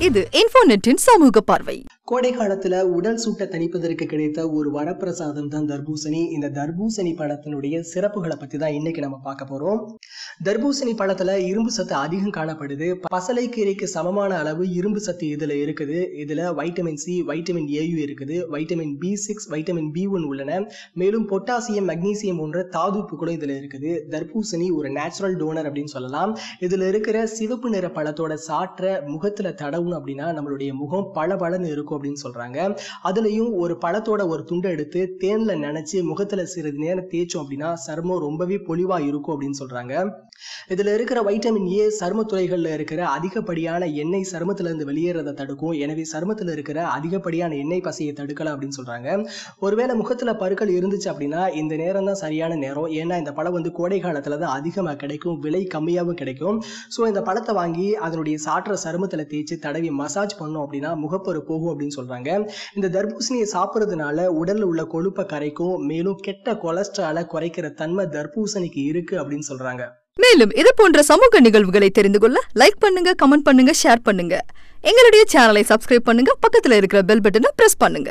இது இன்ஃபோநெட்டின் சமூக பார்வை. கோடை காலத்துல உடல் சூட்டை தணிப்பதற்கு கிடைத்த ஒரு வரப்பிரசாதம் தான் தர்பூசணி. இந்த தர்பூசணி பழத்தினுடைய சிறப்புகளை பத்தி தான் இன்னைக்கு நம்ம பார்க்க போறோம். தர்பூசணி பழத்துல இரும்பு சத்து அதிகம் காணப்படுது. பசலை கீரைக்கு சமமான அளவு இரும்பு சத்து இதுல இருக்குது. இதுல வைட்டமின் சி, வைட்டமின் ஏயு இருக்குது, வைட்டமின் B6, வைட்டமின் B1 உள்ளன. மேலும் பொட்டாசியம், மக்னீசியம் போன்ற தாதுப்புகளும் இதுல இருக்குது. தர்பூசணி ஒரு நேச்சுரல் டோனர் அப்படின்னு சொல்லலாம். இதுல இருக்கிற சிவப்பு நிற பழத்தோட சாற்ற முகத்துல தடவும் அப்படின்னா நம்மளுடைய முகம் பளபளன்னு இருக்கும் அப்படின்னு சொல்றாங்க. அதுலயும் ஒரு பழத்தோட ஒரு துண்டை எடுத்து தேன்ல நினைச்சு முகத்துல சிறிது நேரம் தேய்ச்சோம் அப்படின்னா சருமம் ரொம்பவே பொலிவா இருக்கும் அப்படின்னு சொல்றாங்க. இதுல இருக்கிற வைட்டமின் ஏ சருமத்துறைகள்ல இருக்கிற அதிகப்படியான எண்ணெய் சருமத்துல இருந்து வெளியேறதை தடுக்கும். எனவே சருமத்துல இருக்கிற அதிகப்படியான எண்ணெய் பசையை தடுக்கலாம் அப்படின்னு சொல்றாங்க. ஒருவேளை முகத்துல பருக்கள் இருந்துச்சு அப்படின்னா இந்த நேரம் தான் சரியான நேரம். ஏன்னா இந்த பழம் வந்து கோடை காலத்துல தான் அதிகமா கிடைக்கும், விலை கம்மியாகவும் கிடைக்கும். ஸோ இந்த பழத்தை வாங்கி அதனுடைய சாற்ற சருமத்துல தேய்ச்சி தடவி மசாஜ் பண்ணோம் அப்படின்னா முகப்பரு போகும் அப்படின்னு சொல்றாங்க. இந்த தர்பூசணியை சாப்பிட்றதுனால உடல்ல உள்ள கொழுப்பை கரைக்கும். மேலும் கெட்ட கொலஸ்ட்ராலை குறைக்கிற தன்மை தர்பூசணிக்கு இருக்கு அப்படின்னு சொல்றாங்க. மேலும் இது போன்ற சமூக நிகழ்வுகளை தெரிந்து கொள்ள லைக் பண்ணுங்க, கமெண்ட் பண்ணுங்க, ஷேர் பண்ணுங்க. எங்களுடைய சேனலை சப்ஸ்கிரைப் பண்ணுங்க, பக்கத்துல இருக்கிற பெல் பட்டனை பிரஸ் பண்ணுங்க.